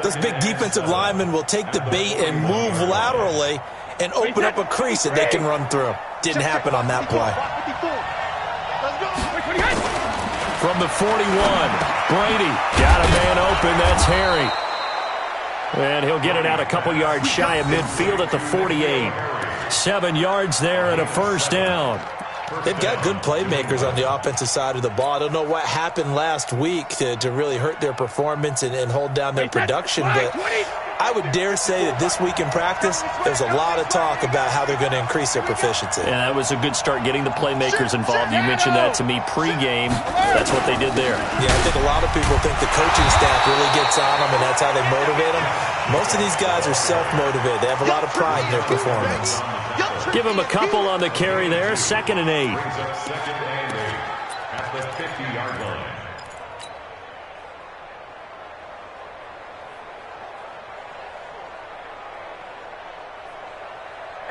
Those big defensive linemen will take the bait and move laterally and open up a crease that they can run through. Didn't happen on that play. From the 41, Brady got a man open. That's Harry. And he'll get it out a couple yards shy of midfield at the 48. 7 yards there and a first down. They've got good playmakers on the offensive side of the ball. I don't know what happened last week to really hurt their performance and hold down their production, but I would dare say that this week in practice, there's a lot of talk about how they're going to increase their proficiency. Yeah, that was a good start getting the playmakers involved. You mentioned that to me pregame. That's what they did there. Yeah, I think a lot of people think the coaching staff really gets on them, and that's how they motivate them. Most of these guys are self-motivated. They have a lot of pride in their performance. Give him a couple on the carry there. 2nd and 8.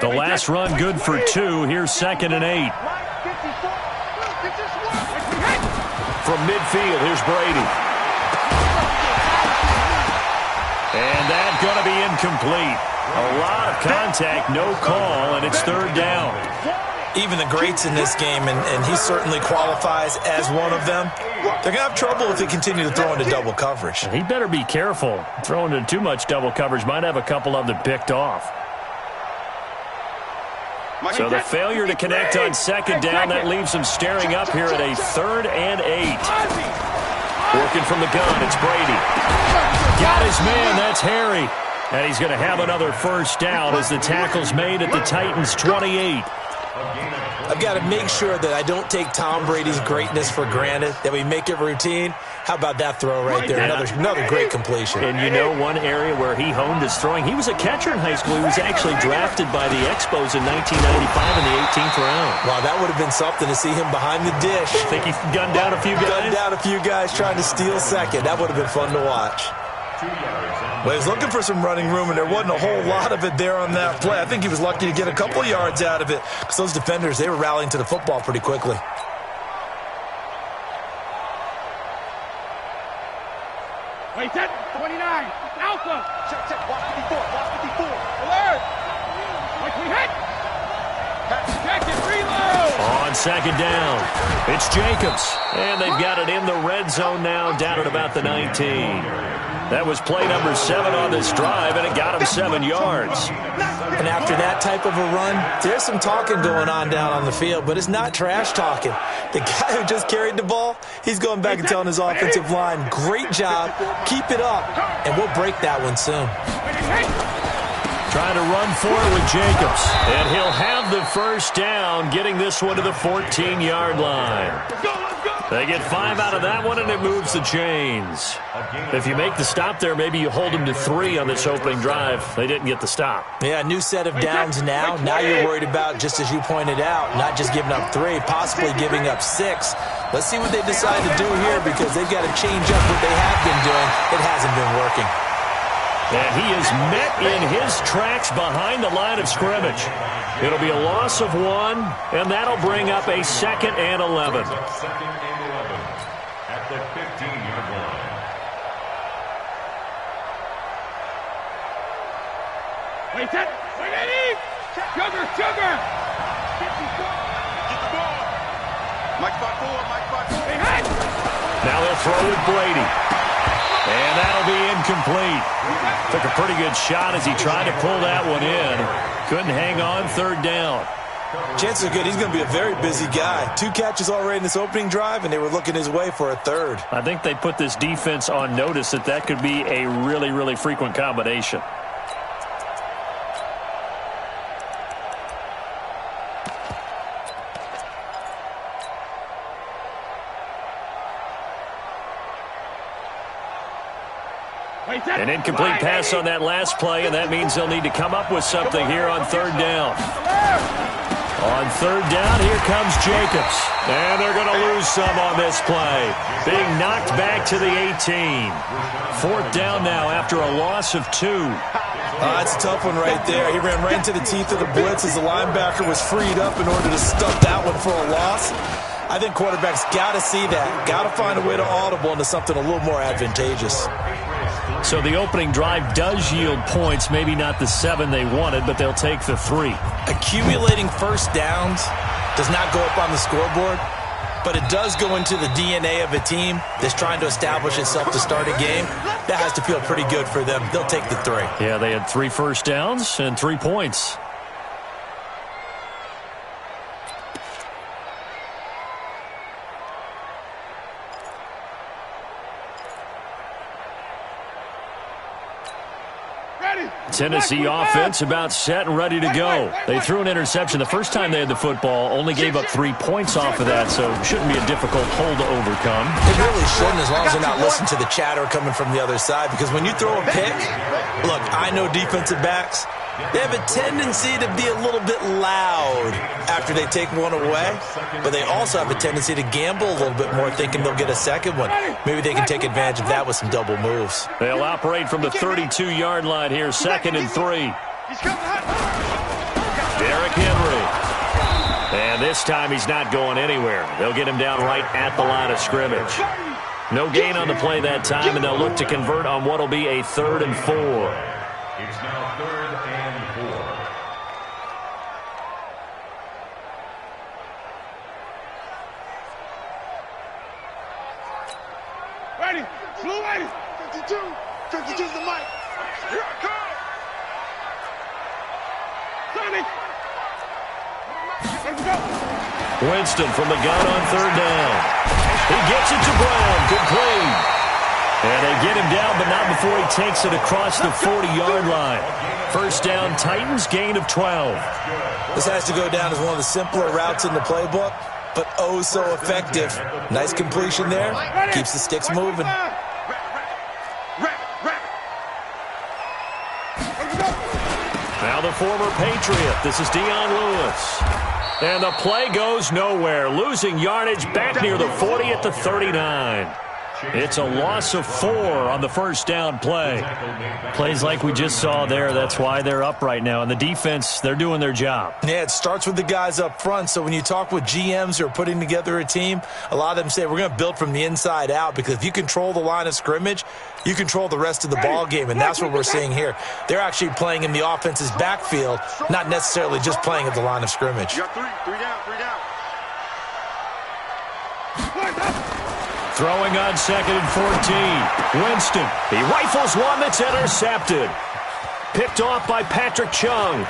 The last run good for 2. Here's 2nd and 8. From midfield, here's Brady. And that's going to be incomplete. A lot of contact, no call, and it's 3rd down. Even the greats in this game, and he certainly qualifies as one of them, they're going to have trouble if they continue to throw into double coverage. He better be careful. Throwing into too much double coverage might have a couple of them picked off. So the failure to connect on 2nd down, that leaves him staring up here at a 3rd and 8. Working from the gun, it's Brady. Got his man, that's Harry. And he's going to have another first down as the tackle's made at the Titans' 28. I've got to make sure that I don't take Tom Brady's greatness for granted, that we make it routine. How about that throw right there? Another great completion. And you know, one area where he honed his throwing, he was a catcher in high school. He was actually drafted by the Expos in 1995 in the 18th round. Wow, that would have been something to see him behind the dish. Think he gunned down a few guys? Gunned down a few guys trying to steal second. That would have been fun to watch. Well, he was looking for some running room, and there wasn't a whole lot of it there on that play. I think he was lucky to get a couple yards out of it because those defenders, they were rallying to the football pretty quickly. Wait, 29, Alpha. Check, watch 54, alert. Wait, we hit. Check it, reload. On 2nd down, it's Jacobs. And they've got it in the red zone now, down at about the 19. That was play number 7 on this drive, and it got him 7 yards. And after that type of a run, there's some talking going on down on the field, but it's not trash talking. The guy who just carried the ball, he's going back and telling his offensive line, great job, keep it up, and we'll break that one soon. Trying to run for it with Jacobs, and he'll have the first down, getting this one to the 14-yard line. They get 5 out of that one, and it moves the chains. If you make the stop there, maybe you hold them to 3 on this opening drive. They didn't get the stop. Yeah, new set of downs now. Now you're worried about, just as you pointed out, not just giving up 3, possibly giving up 6. Let's see what they decide to do here because they've got to change up what they have been doing. It hasn't been working. And he is met in his tracks behind the line of scrimmage. It'll be a loss of 1, and that'll bring up a 2nd and 11. At the 15-yard line. Wait, Eddie! Sugar! Get the ball! Mike 5-4. Hey! Now they'll throw with Brady. And that'll be incomplete. Took a pretty good shot as he tried to pull that one in. Couldn't hang on, 3rd down. Chances are good. He's going to be a very busy guy. 2 catches already in this opening drive, and they were looking his way for a 3rd. I think they put this defense on notice that could be a really, really frequent combination. An incomplete pass on that last play, and that means they'll need to come up with something here on 3rd down. On 3rd down, here comes Jacobs. And they're going to lose some on this play. Being knocked back to the 18. 4th down now after a loss of 2. That's a tough one right there. He ran right into the teeth of the blitz as the linebacker was freed up in order to stuff that one for a loss. I think quarterbacks got to see that. Got to find a way to audible into something a little more advantageous. So the opening drive does yield points, maybe not the 7 they wanted, but they'll take the 3. Accumulating first downs does not go up on the scoreboard, but it does go into the DNA of a team that's trying to establish itself to start a game. That has to feel pretty good for them. They'll take the 3. Yeah, they had 3 first downs and 3 points. Tennessee offense about set and ready to go. They threw an interception the first time they had the football, only gave up 3 points off of that, so it shouldn't be a difficult hole to overcome. It really shouldn't, as long as they're not listening to the chatter coming from the other side, because when you throw a pick, look, I know defensive backs, they have a tendency to be a little bit loud after they take one away, but they also have a tendency to gamble a little bit more, thinking they'll get a second one. Maybe they can take advantage of that with some double moves. They'll operate from the 32-yard line here, 2nd and 3. Derrick Henry. And this time he's not going anywhere. They'll get him down right at the line of scrimmage. No gain on the play that time, and they'll look to convert on what will be a 3rd and 4. It's now 3rd and 4. Ready, blue ready. 52, 52's the mic. Here I come. 30. Let's go. Winston from the gun on 3rd down. He gets it to Brown. Complete. And they get him down, but not before he takes it across the 40-yard line. First down, Titans, gain of 12. This has to go down as one of the simpler routes in the playbook, but oh so effective. Nice completion there. Keeps the sticks moving. Now the former Patriot. This is Dion Lewis. And the play goes nowhere. Losing yardage back near the 40 at the 39. It's a loss of 4 on the first down play. Plays like we just saw there. That's why they're up right now. And the defense, they're doing their job. Yeah, it starts with the guys up front. So when you talk with GMs who are putting together a team, a lot of them say we're going to build from the inside out, because if you control the line of scrimmage, you control the rest of the ball game, and that's what we're seeing here. They're actually playing in the offense's backfield, not necessarily just playing at the line of scrimmage. You got 3 down, 3 down. Throwing on 2nd and 14. Winston. He rifles one that's intercepted. Picked off by Patrick Chung.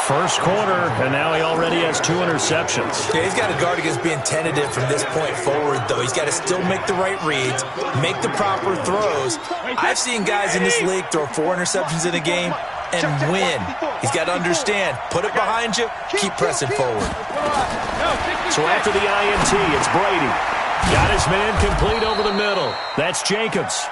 First quarter, and now he already has 2 interceptions. Yeah, he's got to guard against being tentative from this point forward, though. He's got to still make the right reads, make the proper throws. I've seen guys in this league throw 4 interceptions in a game and win. He's got to understand, put it behind you, keep pressing forward. So after the INT, it's Brady. Got his man complete over the middle. That's Jacobs.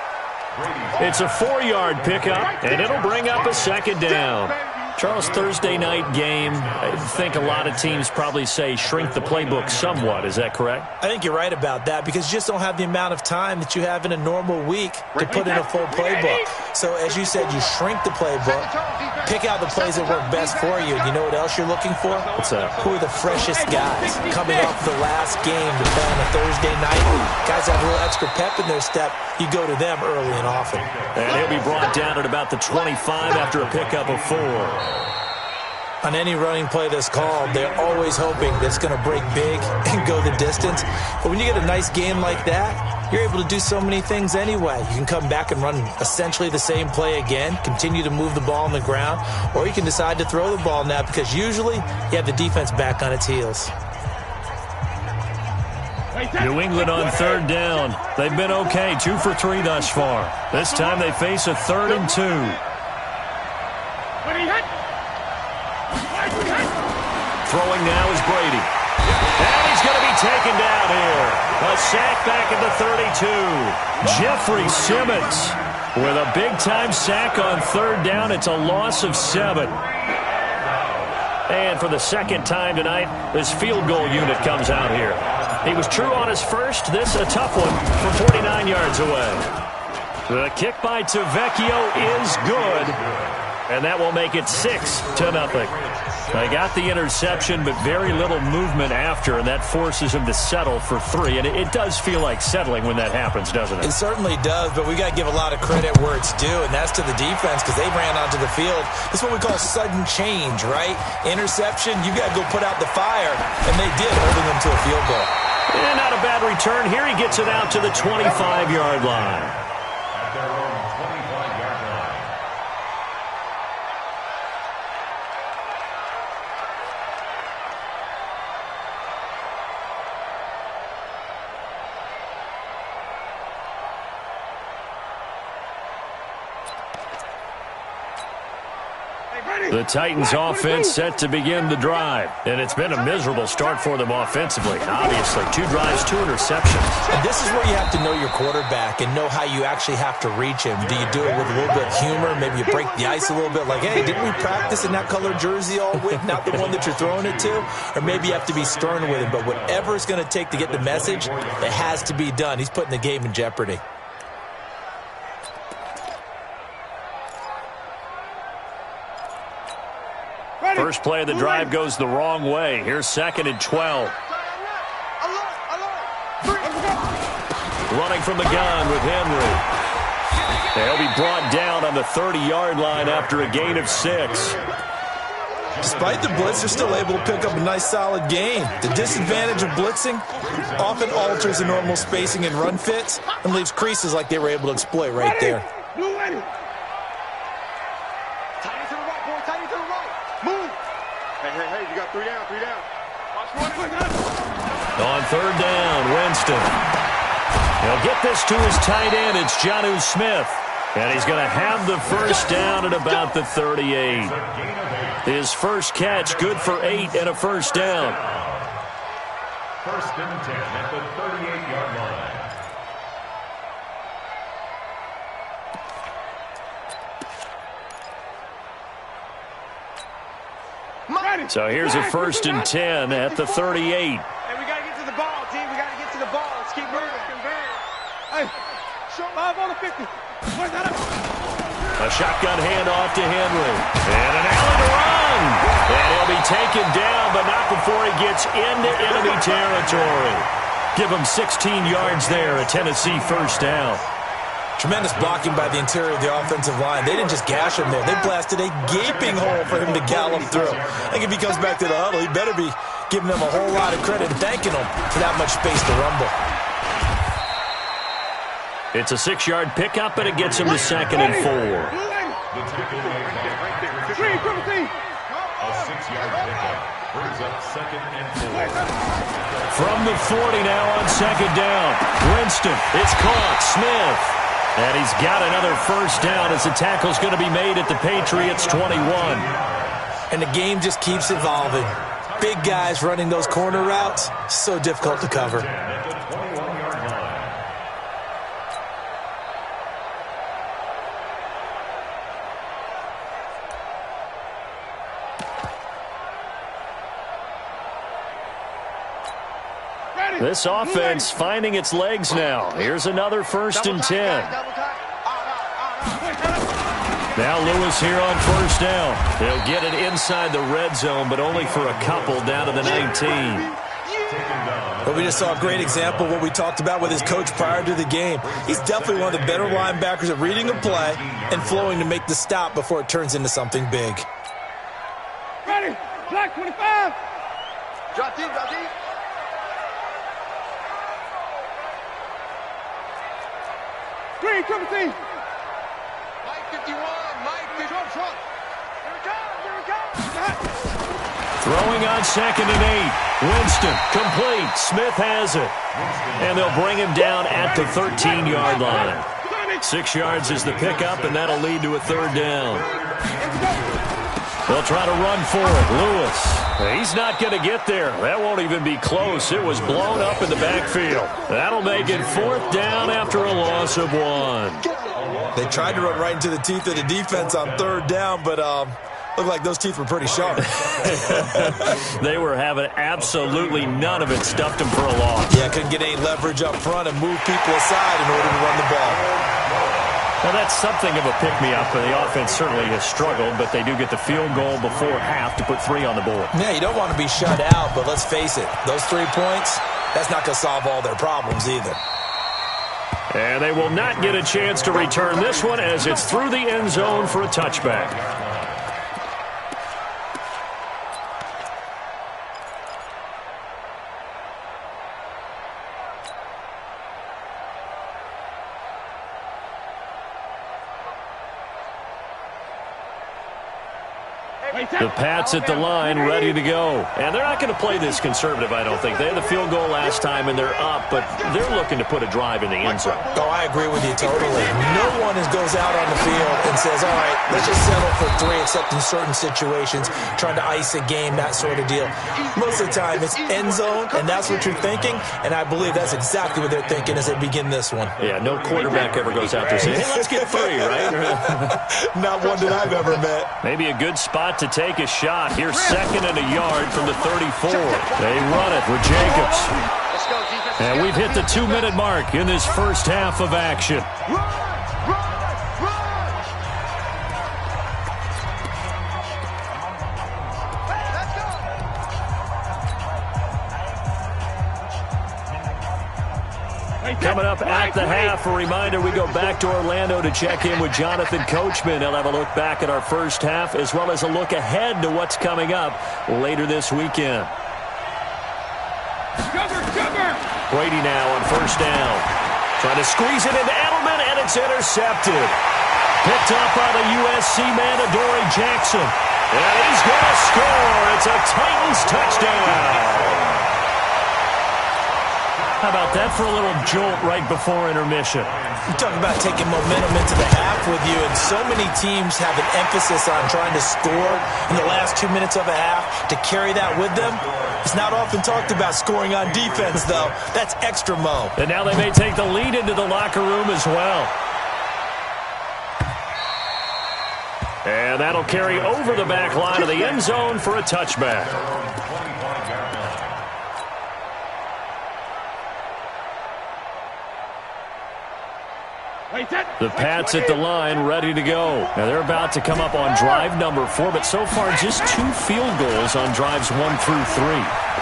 It's a 4-yard pickup, and it'll bring up a 2nd down. Charles, Thursday night game, I think a lot of teams probably say shrink the playbook somewhat. Is that correct? I think you're right about that, because you just don't have the amount of time that you have in a normal week to put in a full playbook. So as you said, you shrink the playbook, pick out the plays that work best for you. You know what else you're looking for? What's that? Who are the freshest guys coming off the last game to play on a Thursday night? Guys have a little extra pep in their step. You go to them early and often. And he'll be brought down at about the 25 after a pickup of 4. On any running play that's called, they're always hoping that it's going to break big and go the distance. But when you get a nice game like that, you're able to do so many things anyway. You can come back and run essentially the same play again, continue to move the ball on the ground, or you can decide to throw the ball now, because usually you have the defense back on its heels. New England on 3rd down. They've been okay, 2 for 3 thus far. This time they face a 3rd and 2. Throwing now is Brady. And he's going to be taken down here. A sack back at the 32. Jeffrey Simmons with a big-time sack on 3rd down. It's a loss of 7. And for the 2nd time tonight, this field goal unit comes out here. He was true on his first. This a tough one from 49 yards away. The kick by Tavecchio is good. And that will make it 6-0. They got the interception, but very little movement after, and that forces him to settle for 3. And it does feel like settling when that happens, doesn't it? It certainly does, but we got to give a lot of credit where it's due, and that's to the defense because they ran onto the field. This is what we call sudden change, right? Interception, you got to go put out the fire, and they did, holding them to a field goal. And not a bad return. Here he gets it out to the 25-yard line. At their own 25-yard line. The Titans offense set to begin the drive. And it's been a miserable start for them offensively. Obviously, 2 drives, 2 interceptions. And this is where you have to know your quarterback and know how you actually have to reach him. Do you do it with a little bit of humor? Maybe you break the ice a little bit like, hey, didn't we practice in that color jersey all week? Not the one that you're throwing it to? Or maybe you have to be stern with him. But whatever it's going to take to get the message, it has to be done. He's putting the game in jeopardy. First play of the drive goes the wrong way. Here's 2nd and 12. Running from the gun with Henry. They'll be brought down on the 30-yard line after a gain of 6. Despite the blitz, they're still able to pick up a nice, solid gain. The disadvantage of blitzing often alters the normal spacing and run fits and leaves creases like they were able to exploit right there. Hey, you got 3 down, 3 down. On 3rd down, Winston. He'll get this to his tight end. It's Jonnu Smith. And he's going to have the first down at about the 38. His first catch, good for 8 and a first down. 1st and 10 at the 38-yard line. So here's a 1st and 10 at the 38. Hey, we got to get to the ball, team. We got to get to the ball. Let's keep moving. Hey, show 5 on the 50. A shotgun handoff to Henry. And an alley to run. And he'll be taken down, but not before he gets into enemy territory. Give him 16 yards there, a Tennessee first down. Tremendous blocking by the interior of the offensive line. They didn't just gash him there. They blasted a gaping hole for him to gallop through. I think if he comes back to the huddle, he better be giving them a whole lot of credit and thanking them for that much space to rumble. It's a 6-yard pickup, and it gets him to 2nd and 4. The tackle made by a 6-yard pickup brings up 2nd and 4. From the 40 now on 2nd down. Winston, it's caught. Smith. And he's got another first down as the tackle's going to be made at the Patriots 21. And the game just keeps evolving. Big guys running those corner routes, so difficult to cover. This offense finding its legs now. Here's another 1st and 10. Now Lewis here on 1st down. He'll get it inside the red zone, but only for a couple down to the 19. But we just saw a great example of what we talked about with his coach prior to the game. He's definitely one of the better linebackers at reading a play and flowing to make the stop before it turns into something big. Ready, black 25. Drop deep, drop deep. Green, triple team. Mike 51, Mike 51. Here it comes. Throwing on 2nd and 8. Winston, complete. Smith has it. And they'll bring him down at the 13-yard line. 6 yards is the pickup, and that'll lead to a 3rd down. They'll try to run for it. Lewis. He's not going to get there. That won't even be close. It was blown up in the backfield. That'll make it 4th down after a loss of 1. They tried to run right into the teeth of the defense on 3rd down, but looked like those teeth were pretty sharp. They were having absolutely none of it. Stuffed them for a loss. Yeah, couldn't get any leverage up front and move people aside in order to run the ball. Well, that's something of a pick-me-up. The offense certainly has struggled, but they do get the field goal before half to put 3 on the board. Yeah, you don't want to be shut out, but let's face it, those 3 points, that's not going to solve all their problems either. And they will not get a chance to return this one as it's through the end zone for a touchback. The Pats at the line, ready to go. And they're not going to play this conservative, I don't think. They had the field goal last time, and they're up, but they're looking to put a drive in the end zone. Oh, I agree with you totally. No one goes out on the field and says, all right, let's just settle for 3, except in certain situations, trying to ice a game, that sort of deal. Most of the time, it's end zone, and that's what you're thinking, and I believe that's exactly what they're thinking as they begin this one. Yeah, no quarterback ever goes out there saying, hey, let's get 3, right? Not one that I've ever met. Maybe a good spot to take a shot. Here's 2nd and a yard from the 34. They run it with Jacobs. And we've hit the 2-minute mark in this first half of action. Coming up at the half, a reminder, we go back to Orlando to check in with Jonathan Coachman. He'll have a look back at our first half as well as a look ahead to what's coming up later this weekend. Brady now on first down. Trying to squeeze it into Edelman, and it's intercepted. Picked up by the USC man, Adoree Jackson. And he's going to score. It's a Titans touchdown. How about that for a little jolt right before intermission? You talk about taking momentum into the half with you, and so many teams have an emphasis on trying to score in the last 2 minutes of a half to carry that with them. It's not often talked about scoring on defense, though. That's extra mo. And now they may take the lead into the locker room as well. And that'll carry over the back line of the end zone for a touchback. The Pats at the line, ready to go. Now they're about to come up on drive number 4, but so far just 2 field goals on drives 1 through 3.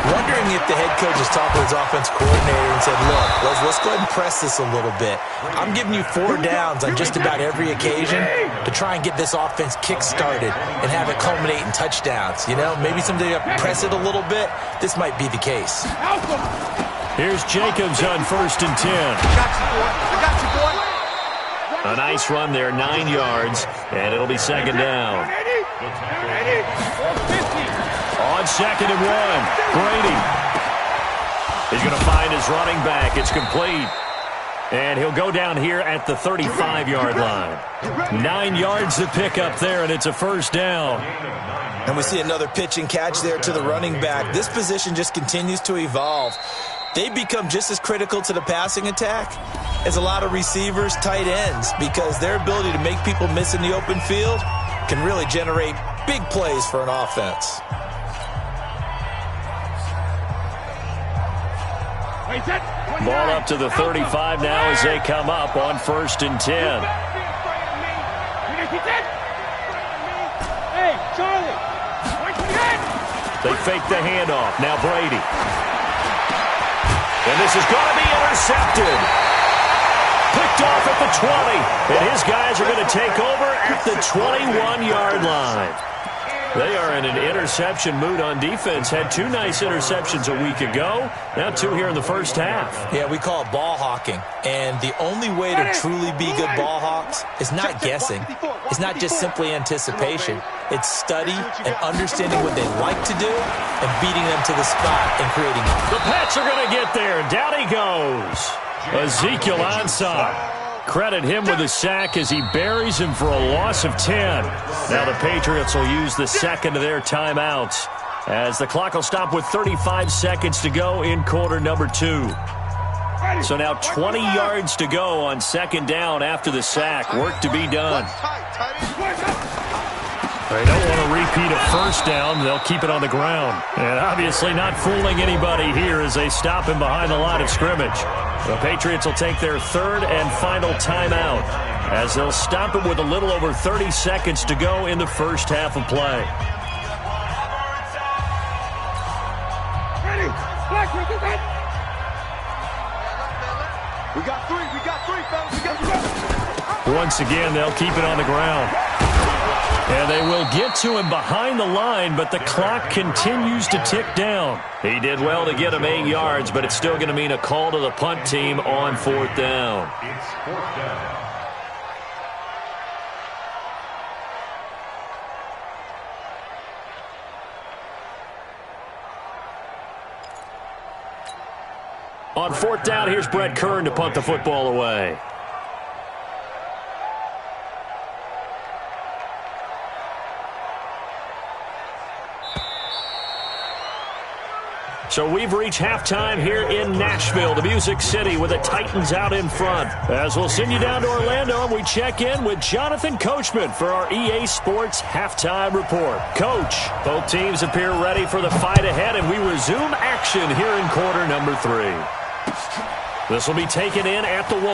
Wondering if the head coach has talked to his offense coordinator and said, look, let's go ahead and press this a little bit. I'm giving you 4 downs on just about every occasion to try and get this offense kick-started and have it culminate in touchdowns. You know, maybe someday you press it a little bit. This might be the case. Here's Jacobs on 1st and 10. I got you, boy. A nice run there, 9 yards, and it'll be 2nd down. On 2nd and 1, Brady. He's going to find his running back. It's complete. And he'll go down here at the 35-yard line. 9 yards to pick up there, and it's a 1st down. And we see another pitch and catch there to the running back. This position just continues to evolve. They become just as critical to the passing attack as a lot of receivers, tight ends, because their ability to make people miss in the open field can really generate big plays for an offense. Ball up to the 35 now as they come up on 1st and 10. Hey, Charlie. They fake the handoff. Now Brady. And this is going to be intercepted. Picked off at the 20. And his guys are going to take over at the 21-yard line. They are in an interception mood on defense. Had 2 nice interceptions a week ago. Now 2 here in the first half. Yeah, we call it ball hawking. And the only way to truly be good ball hawks is not guessing. It's not just simply anticipation. It's study and understanding what they like to do and beating them to the spot and creating. The Pats are going to get there. Down he goes. Ezekiel Ansah. Credit him with a sack as he buries him for a loss of 10. Now the Patriots will use the second of their timeouts as the clock will stop with 35 seconds to go in quarter number 2. So now 20 yards to go on 2nd down after the sack. Work to be done. They don't want to repeat a 1st down. They'll keep it on the ground. And obviously not fooling anybody here as they stop him behind the line of scrimmage. The Patriots will take their 3rd and final timeout. as they'll stop it with a little over 30 seconds to go in the first half of play. Ready? Black, we got three, fellas. We got three. Once again, they'll keep it on the ground. And they will get to him behind the line, but the clock continues to tick down. He did well to get him 8 yards, but it's still going to mean a call to the punt team on 4th down. It's 4th down. On 4th down, here's Brett Kern to punt the football away. So we've reached halftime here in Nashville, the Music City, with the Titans out in front. As we'll send you down to Orlando, and we check in with Jonathan Coachman for our EA Sports Halftime Report. Coach, both teams appear ready for the fight ahead, and we resume action here in quarter number 3. This will be taken in at the 1.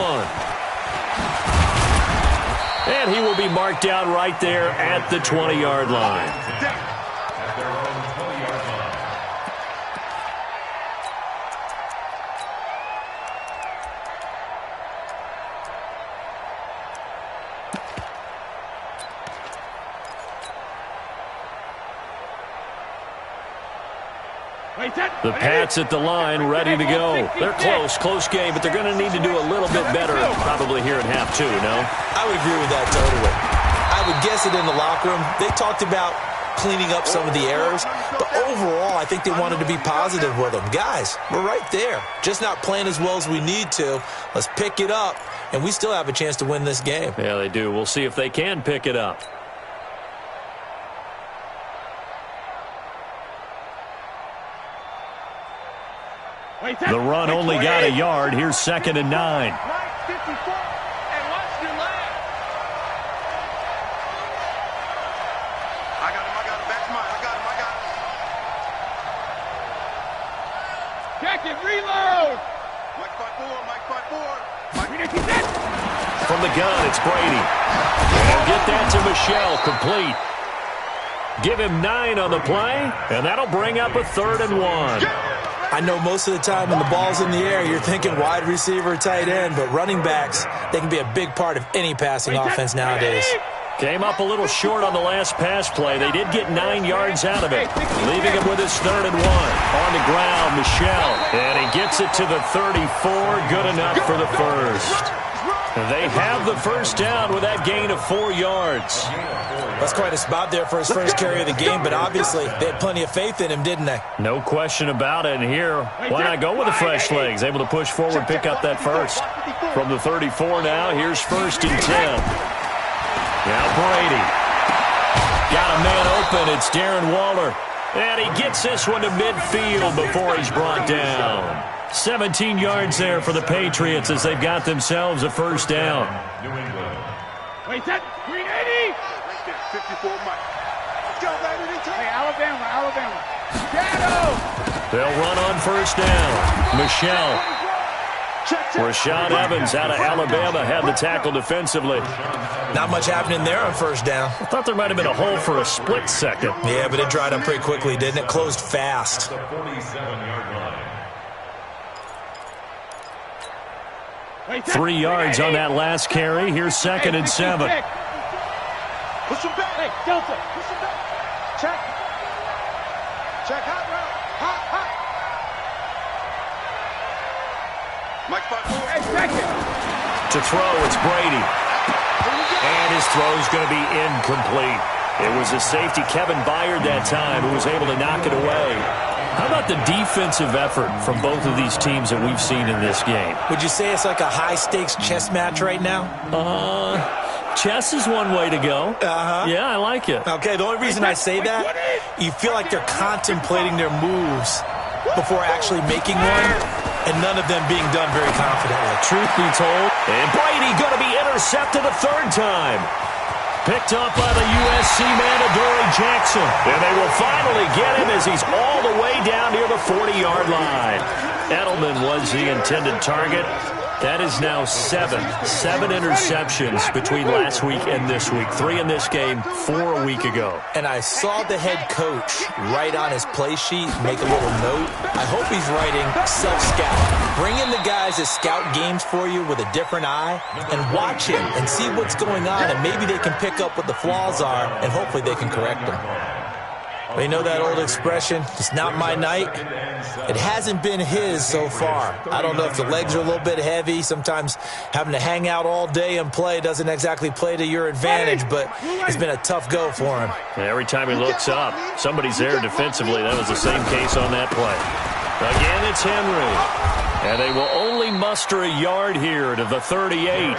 And he will be marked down right there at the 20-yard line. At their own 20-yard line. The Pats at the line, ready to go. They're close game, but they're going to need to do a little bit better probably here in half 2, no? I would agree with that totally. I would guess it in the locker room. They talked about cleaning up some of the errors, but overall, I think they wanted to be positive with them. Guys, we're right there. Just not playing as well as we need to. Let's pick it up, and we still have a chance to win this game. Yeah, they do. We'll see if they can pick it up. The run only got a yard. Here's 2nd and 9. 54, and watch your leg. I got him. Back to mine. I got him. Check it. Reload. Mike 5-4. From the gun, it's Brady. And he'll get that to Michelle, complete. Give him 9 on the play, and that'll bring up a 3rd and 1. I know most of the time when the ball's in the air, you're thinking wide receiver, tight end, but running backs, they can be a big part of any passing offense nowadays. Came up a little short on the last pass play. They did get 9 yards out of it, leaving him with his 3rd and 1. On the ground, Michelle, and he gets it to the 34, good enough for the first. They have the first down with that gain of 4 yards. That's quite a spot there for his first carry of the game, but obviously they had plenty of faith in him, didn't they? No question about it. And here, why not go with the fresh legs? Able to push forward, pick up that first. From the 34 now, here's 1st and 10. Now Brady. Got a man open. It's Darren Waller. And he gets this one to midfield before he's brought down. 17 yards there for the Patriots as they've got themselves a first down. New England. Wait, that 380. 54, Mike. Let's go, baby. Hey, Alabama. Shadow. They'll run on first down. Michelle. Rashad Evans out of Alabama had the tackle defensively. Not much happening there on first down. I thought there might have been a hole for a split second. Yeah, but it dried up pretty quickly, didn't it? Closed fast. The 47-yard line. 3 yards on that last carry. Here's 2nd and 7. Push him back. Hey, Delta. Push him back. Check. Hot route. Hot. Mike 5-4. Hey, second. To throw, it's Brady. And his throw's going to be incomplete. It was a safety, Kevin Byard, that time, who was able to knock it away. How about the defensive effort from both of these teams that we've seen in this game? Would you say it's like a high-stakes chess match right now? Chess is one way to go. Yeah, I like it. Okay, the only reason I say that, you feel like they're contemplating their moves before actually making one, and none of them being done very confidently. Truth be told, and Brady going to be intercepted a 3rd time. Picked up by the USC man, Adoree Jackson. And they will finally get him as he's all the way down near the 40-yard line. Edelman was the intended target. That is now seven interceptions between last week and this week. 3 in this game, 4 a week ago. And I saw the head coach write on his play sheet, make a little note. I hope he's writing self-scout. Bring in the guys that scout games for you with a different eye and watch him and see what's going on, and maybe they can pick up what the flaws are, and hopefully they can correct them. Well, you know that old expression, it's not my night? It hasn't been his so far. I don't know if the legs are a little bit heavy. Sometimes having to hang out all day and play doesn't exactly play to your advantage, but it's been a tough go for him. And every time he looks up, somebody's there defensively. That was the same case on that play. Again, it's Henry. And they will only muster a yard here to the 38.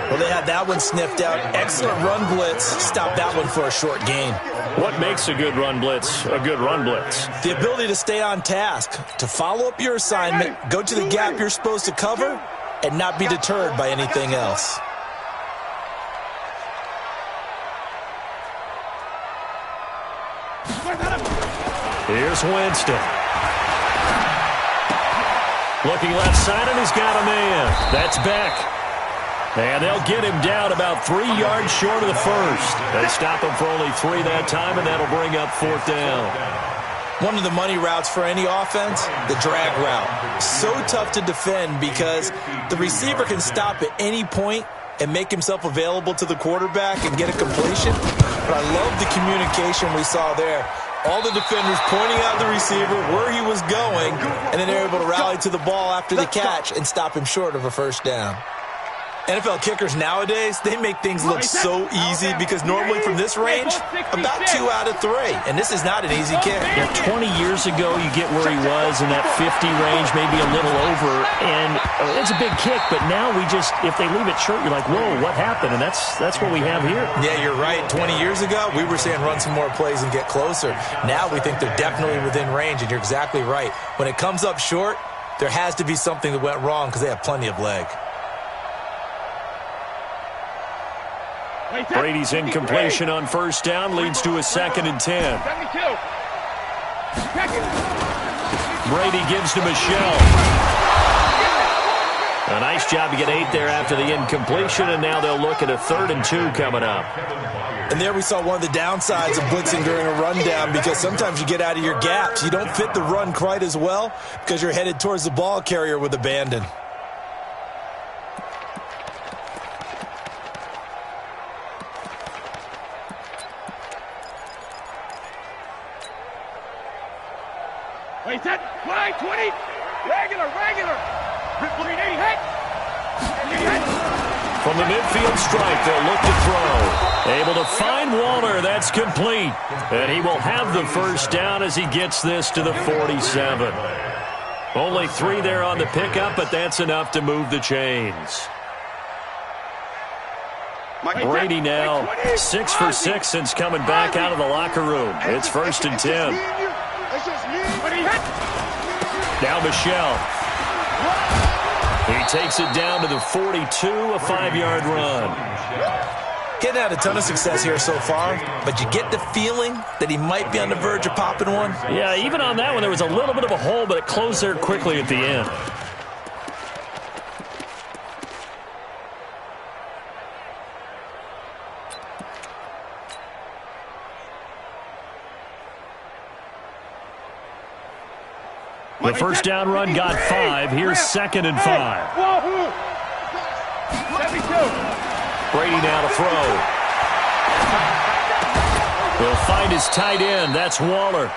Well, they had that one sniffed out. Excellent run blitz. Stopped that one for a short gain. What makes a good run blitz a good run blitz? The ability to stay on task, to follow up your assignment, go to the gap you're supposed to cover, and not be deterred by anything else. Here's Winston. Looking left side, and he's got a man. That's Beck. And they'll get him down about 3 yards short of the first. They stop him for only 3 that time, and that'll bring up 4th down. One of the money routes for any offense, the drag route. So tough to defend because the receiver can stop at any point and make himself available to the quarterback and get a completion. But I love the communication we saw there. All the defenders pointing out the receiver where he was going, and then they're able to rally to the ball after the catch and stop him short of a first down. NFL kickers nowadays, they make things look so easy because normally from this range, about 2 out of 3. And this is not an easy kick. Yeah, 20 years ago, you get where he was in that 50 range, maybe a little over. And it's a big kick, but now we just, if they leave it short, you're like, whoa, what happened? And that's what we have here. Yeah, you're right. 20 years ago, we were saying run some more plays and get closer. Now we think they're definitely within range, and you're exactly right. When it comes up short, there has to be something that went wrong because they have plenty of leg. Brady's incompletion on first down leads to a 2nd and 10. Brady gives to Michelle. A nice job to get 8 there after the incompletion, and now they'll look at a 3rd and 2 coming up. And there we saw one of the downsides of blitzing during a rundown because sometimes you get out of your gaps. You don't fit the run quite as well because you're headed towards the ball carrier with abandon. Wait, set, line, 20, regular. From the midfield stripe, they'll look to throw. Able to find Waller. That's complete. And he will have the first down as he gets this to the 47. Only 3 there on the pickup, but that's enough to move the chains. Brady now 6 for 6 since coming back out of the locker room. It's 1st and 10. Now Michelle. He takes it down to the 42, a 5-yard run. Getting had a ton of success here so far, but you get the feeling that he might be on the verge of popping one. Yeah, even on that one, there was a little bit of a hole, but it closed there quickly at the end. The first down run got 5. Here's 2nd and 5. Brady now to throw. He'll find his tight end. That's Waller.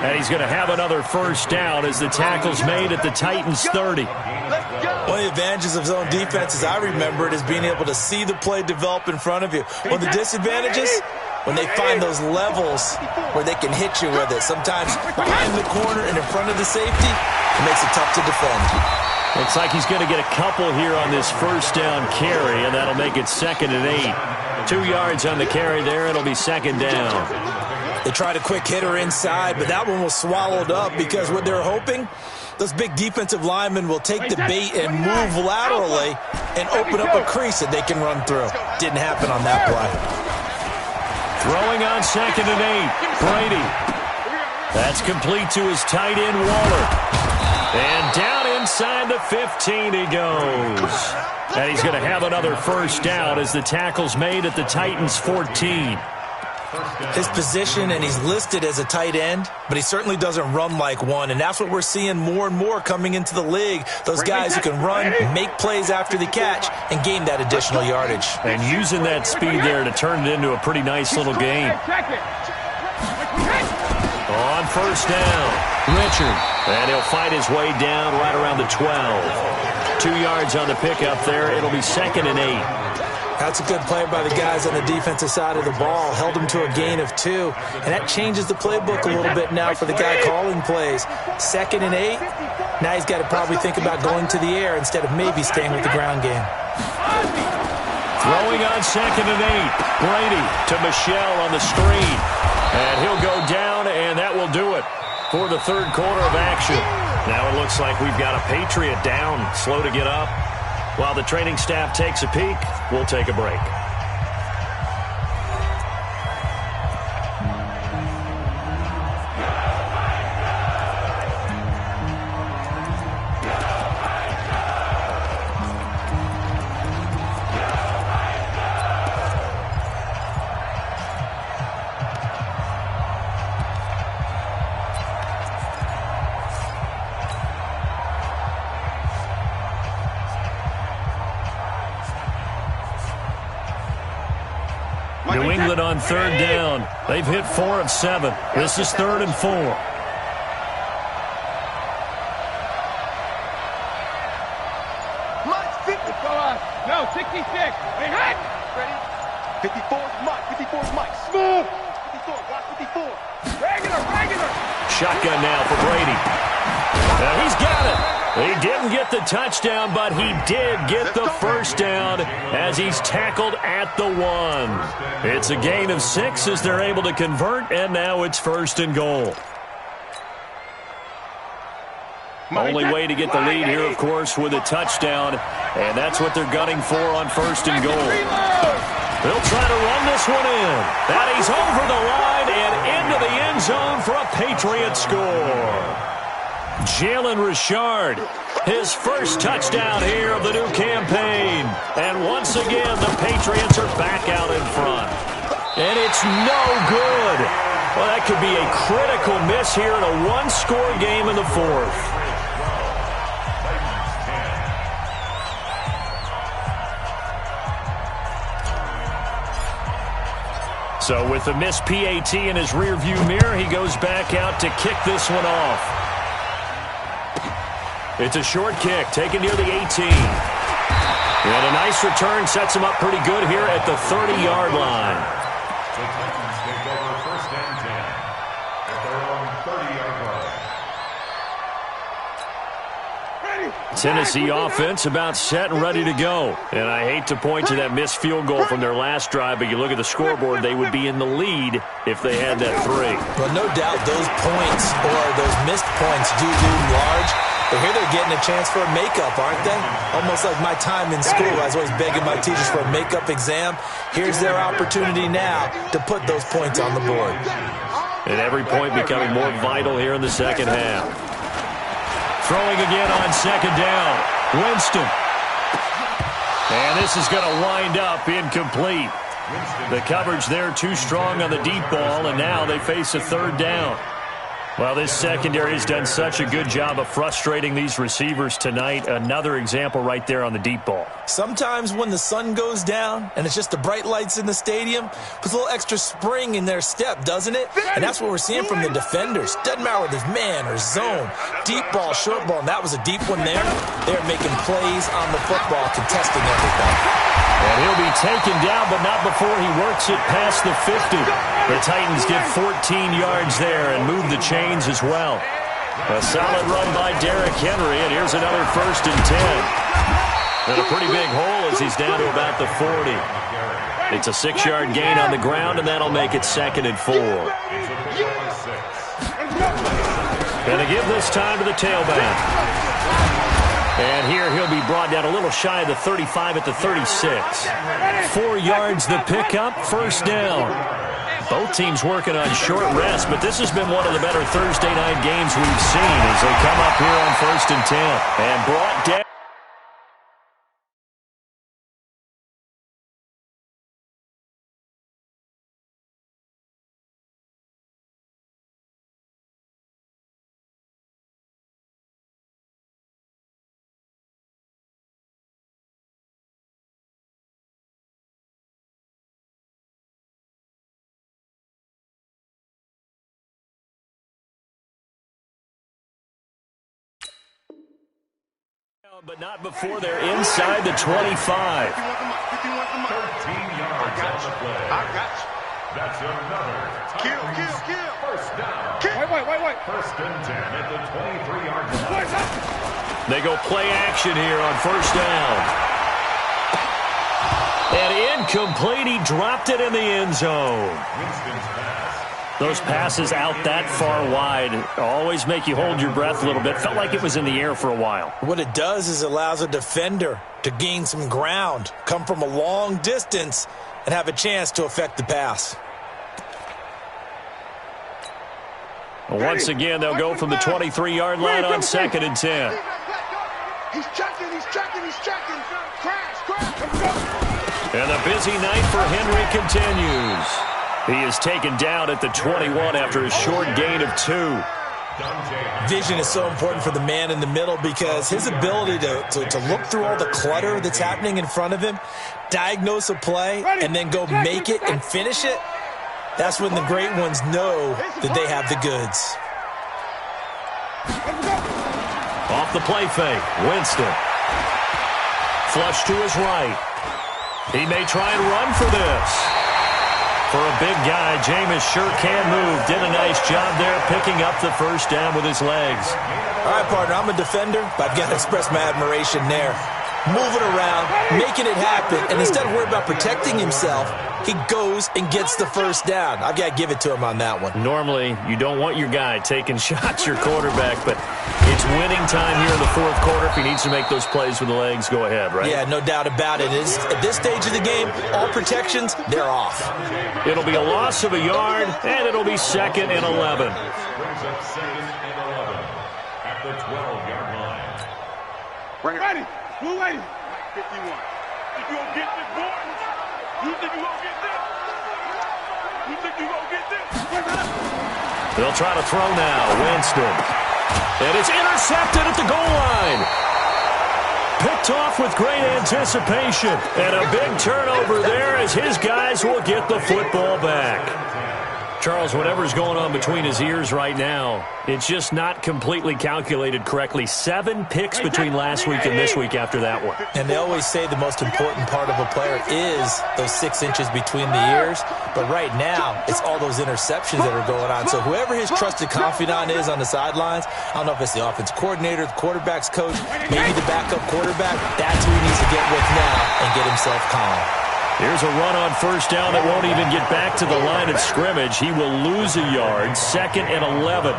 And he's going to have another first down as the tackle's made at the Titans' 30. One of the advantages of zone defense, as I remember it, is being able to see the play develop in front of you. One of the disadvantages, when they find those levels where they can hit you with it. Sometimes behind the corner and in front of the safety, it makes it tough to defend. Looks like he's going to get a couple here on this first down carry, and that'll make it 2nd and 8. 2 yards on the carry there. It'll be 2nd down. They tried a quick hitter inside, but that one was swallowed up because what they're hoping, those big defensive linemen will take the bait and move laterally and open up a crease that they can run through. Didn't happen on that play. Throwing on 2nd and 8. Brady. That's complete to his tight end, Waller. And down inside the 15 he goes. And he's going to have another first down as the tackle's made at the Titans' 14. His position, and he's listed as a tight end, but he certainly doesn't run like one, and that's what we're seeing more and more coming into the league. Those guys who can run, make plays after the catch, and gain that additional yardage. And using that speed there to turn it into a pretty nice little game. On first down, Richard. And he'll fight his way down right around the 12. 2 yards on the pickup there. It'll be 2nd and 8. That's a good play by the guys on the defensive side of the ball. Held him to a gain of 2. And that changes the playbook a little bit now for the guy calling plays. 2nd and 8. Now he's got to probably think about going to the air instead of maybe staying with the ground game. Throwing on 2nd and 8. Brady to Michelle on the screen. And he'll go down, and that will do it for the third quarter of action. Now it looks like we've got a Patriot down, slow to get up. While the training staff takes a peek, we'll take a break. New England on third down. They've hit 4 of 7. This is 3rd and 4. No, 66. Hey, hot. Ready? 54 is Mike. 54 is Mike. Smooth. 54. Watch 54. Regular. Shotgun now for Brady. Now he's got it. He didn't get the touchdown, but he did get the first down as he's tackled at the 1. It's a gain of 6 as they're able to convert, and now it's 1st and goal. Only way to get the lead here, of course, with a touchdown, and that's what they're gunning for on 1st and goal. They'll try to run this one in. That he's over the line and into the end zone for a Patriot score. Jalen Richard, his first touchdown here of the new campaign. And once again, the Patriots are back out in front. And it's no good. Well, that could be a critical miss here in a one-score game in the 4th. So with the missed PAT in his rearview mirror, he goes back out to kick this one off. It's a short kick, taken near the 18. And a nice return sets him up pretty good here at the 30-yard line. The Titans take over 1st and 10 at their own 30-yard line. Tennessee offense about set and ready to go. And I hate to point to that missed field goal from their last drive, but you look at the scoreboard, they would be in the lead if they had that 3. Well, no doubt those points or those missed points do loom large. But here they're getting a chance for a makeup, aren't they? Almost like my time in school. I was always begging my teachers for a makeup exam. Here's their opportunity now to put those points on the board. And every point becoming more vital here in the second half. Throwing again on 2nd down. Winston. And this is going to wind up incomplete. The coverage there too strong on the deep ball, and now they face a 3rd down. Well, this secondary has done such a good job of frustrating these receivers tonight. Another example right there on the deep ball. Sometimes when the sun goes down and it's just the bright lights in the stadium, puts a little extra spring in their step, doesn't it? And that's what we're seeing from the defenders. Doesn't matter whether it's man or zone, deep ball, short ball, and that was a deep one there. They're making plays on the football, contesting everything. And he'll be taken down, but not before he works it past the 50. The Titans get 14 yards there and move the chains as well. A solid run by Derrick Henry, and here's another 1st and 10. And a pretty big hole as he's down to about the 40. It's a 6-yard gain on the ground, and that'll make it 2nd and 4. Gonna give this time to the tailback. And here he'll be brought down a little shy of the 35 at the 36. 4 yards the pickup, 1st down. Both teams working on short rest, but this has been one of the better Thursday night games we've seen as they come up here on 1st and 10 and brought down. But not before they're inside the 25. 13 yards on the play. I got you. That's another. Kill. First down. Wait. First and 10 at the 23-yard line. They go play action here on first down. And incomplete. He dropped it in the end zone. Winston's pass. Those passes out that far wide always make you hold your breath a little bit. Felt like it was in the air for a while. What it does is allows a defender to gain some ground, come from a long distance, and have a chance to affect the pass. Once again, they'll go from the 23-yard line on 2nd and 10. He's checking. Crash. And the busy night for Henry continues. He is taken down at the 21 after a short gain of 2. Vision is so important for the man in the middle because his ability to look through all the clutter that's happening in front of him, diagnose a play, and then go make it and finish it, that's when the great ones know that they have the goods. Off the play fake, Winston. Flush to his right. He may try and run for this. For a big guy, Jameis sure can move. Did a nice job there picking up the first down with his legs. All right, partner, I'm a defender, but I've got to express my admiration there. Moving around, making it happen, and instead of worrying about protecting himself, he goes and gets the first down. I've got to give it to him on that one. Normally, you don't want your guy taking shots, your quarterback, but it's winning time here in the fourth quarter. If he needs to make those plays with the legs, go ahead, right? Yeah, no doubt about it. At this stage of the game, all protections, they're off. It'll be a loss of a yard, and it'll be 2nd and 11. Brings up 2nd and 11 at the 12-yard line. Bring it. Ready. Blue lady. 51. If you don't get this, boy, you think you gonna get this? You think you gonna get this? They'll try to throw now. Winston. And it's intercepted at the goal line. Picked off with great anticipation. And a big turnover there as his guys will get the football back. Charles, whatever's going on between his ears right now, it's just not completely calculated correctly. 7 picks between last week and this week after that one. And they always say the most important part of a player is those 6 inches between the ears. But right now, it's all those interceptions that are going on. So whoever his trusted confidant is on the sidelines, I don't know if it's the offensive coordinator, the quarterback's coach, maybe the backup quarterback, that's who he needs to get with now and get himself calm. Here's a run on first down that won't even get back to the line of scrimmage. He will lose a yard, 2nd and 11.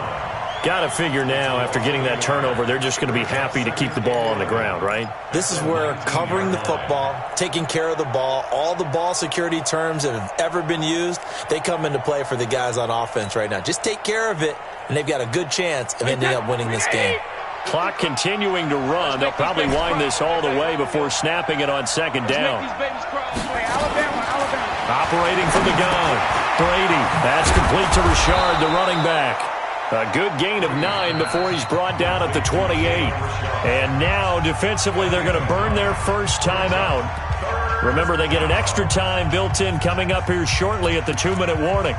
Got to figure now, after getting that turnover, they're just going to be happy to keep the ball on the ground, right? This is where covering the football, taking care of the ball, all the ball security terms that have ever been used, they come into play for the guys on offense right now. Just take care of it, and they've got a good chance of ending up winning this game. Clock continuing to run. They'll probably wind this all the way before snapping it on 2nd down. Operating from the gun. Brady. That's complete to Richard, the running back. A good gain of 9 before he's brought down at the 28. And now, defensively, they're going to burn their first time out. Remember, they get an extra time built in coming up here shortly at the 2-minute warning.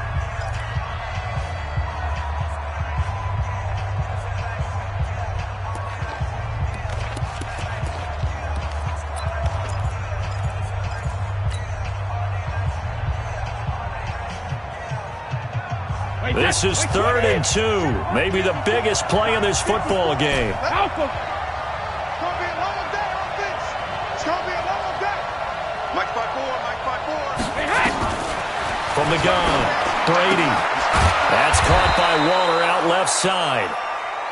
This is 3rd and 2. Maybe the biggest play in this football game. It's going to be a long day, offense. It's going to be a long day. Mike 5-4. From the gun, Brady. That's caught by Waller out left side.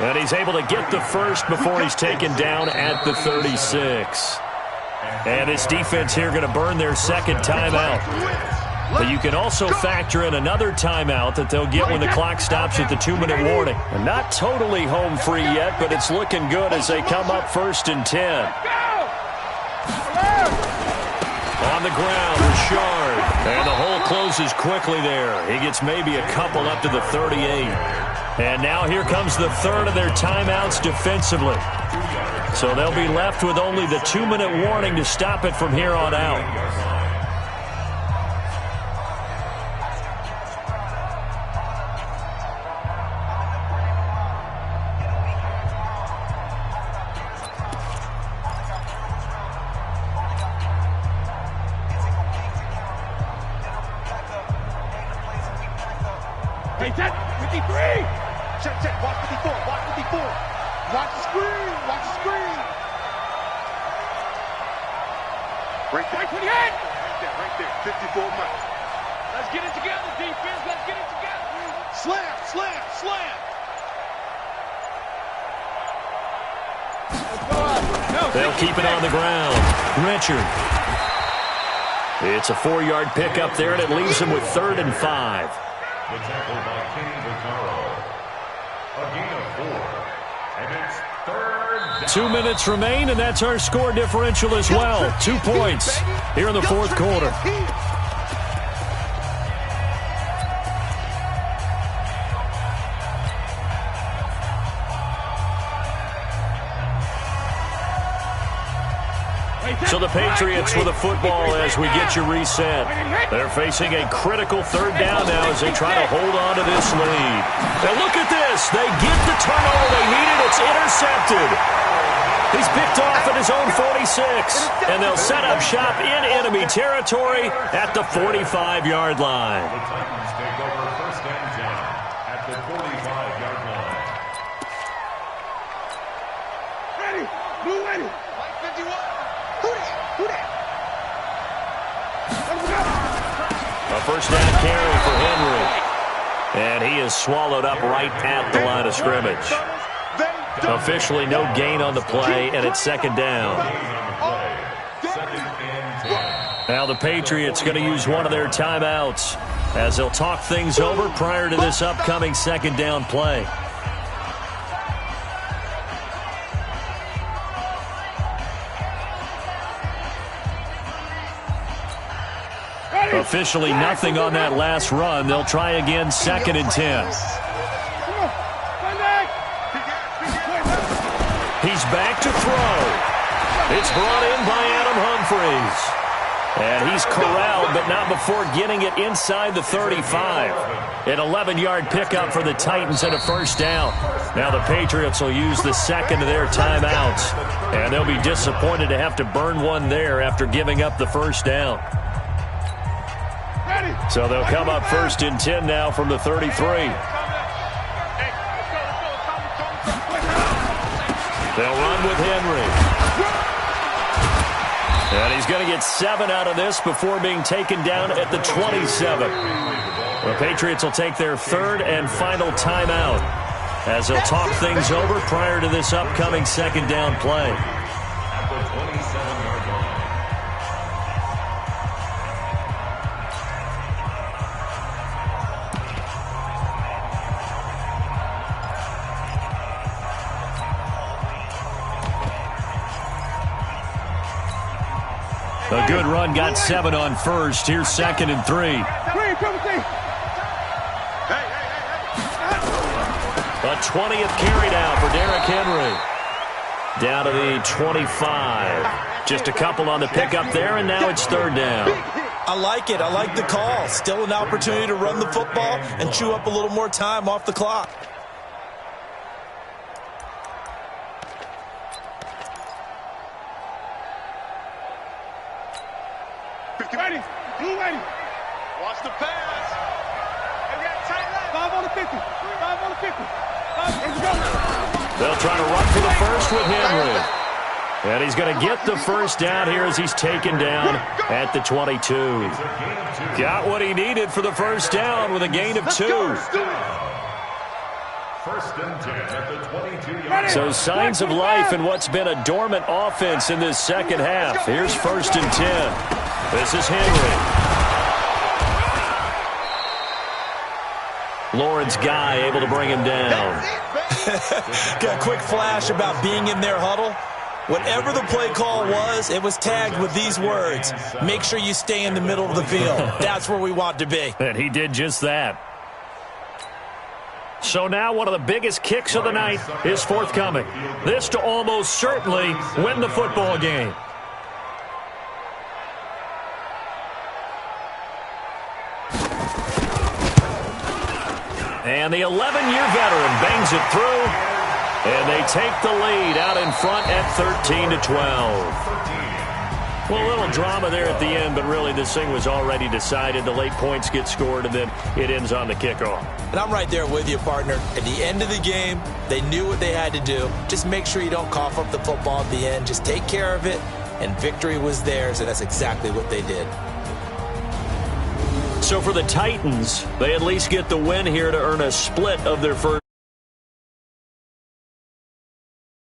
And he's able to get the first before he's taken down at the 36. And his defense here going to burn their second timeout. But you can also factor in another timeout that they'll get when the clock stops at the 2-minute warning. And not totally home free yet, but it's looking good as they come up 1st and 10. On the ground, Richard. And the hole closes quickly there. He gets maybe a couple up to the 38. And now here comes the third of their timeouts defensively. So they'll be left with only the 2-minute warning to stop it from here on out. Check. Watch 54. Watch the screen. Right there. 54 miles. Let's get it together, defense. Let's get it together. Slam. They'll keep it on the ground. Richard. It's a 4-yard pickup there, and it leaves them with 3rd and 5. The tackle by Kenny Vaccaro. A gain of 4. And it's 3rd down. 2 minutes remain, and that's our score differential as well. 2 points here in the 4th quarter. So the Patriots with the football as we get you reset. They're facing a critical 3rd down now as they try to hold on to this lead. Now look at this. They get the turnover they needed. It's intercepted. He's picked off at his own 46. And they'll set up shop in enemy territory at the 45-yard line. The Titans take over 1st and 10 at the 45-yard line. Ready. Blue ready. White 51. Who that? A 1st down carry for Henry. And he is swallowed up right at the line of scrimmage. Officially no gain on the play, and it's 2nd down. Now the Patriots going to use one of their timeouts as they'll talk things over prior to this upcoming 2nd down play. Officially nothing on that last run. They'll try again 2nd and 10. He's back to throw. It's brought in by Adam Humphries. And he's corralled, but not before getting it inside the 35. An 11-yard pickup for the Titans and a 1st down. Now the Patriots will use the 2nd of their timeouts. And they'll be disappointed to have to burn one there after giving up the 1st down. So they'll come up 1st and 10 now from the 33. They'll run with Henry. And he's going to get 7 out of this before being taken down at the 27. The Patriots will take their 3rd and final timeout as they'll talk things over prior to this upcoming 2nd down play. At the 27-yard line. A good run, got 7 on 1st. Here's 2nd and 3. A 20th carry down for Derrick Henry. Down to the 25. Just a couple on the pickup there, and now it's 3rd down. I like it. I like the call. Still an opportunity to run the football and chew up a little more time off the clock. Ready. Blue ready. Watch the pass. They got tight left. 5 on the 50. 5 on the 50. Let's go. They'll try to run for the 1st with Henry. And he's going to get the 1st down here as he's taken down at the 22. Got what he needed for the 1st down with a gain of 2. 1st and 10 at the 22-yard line. So signs of life in what's been a dormant offense in this 2nd half. Here's 1st and 10. This is Henry. Lawrence Guy able to bring him down. Got a quick flash about being in their huddle. Whatever the play call was, it was tagged with these words: make sure you stay in the middle of the field. That's where we want to be. And he did just that. So now one of the biggest kicks of the night is forthcoming. This to almost certainly win the football game. And the 11-year veteran bangs it through, and they take the lead out in front at 13-12. Well, a little drama there at the end, but really this thing was already decided. The late points get scored, and then it ends on the kickoff. And I'm right there with you, partner. At the end of the game, they knew what they had to do. Just make sure you don't cough up the football at the end. Just take care of it, and victory was theirs, and that's exactly what they did. So for the Titans, they at least get the win here to earn a split of their first.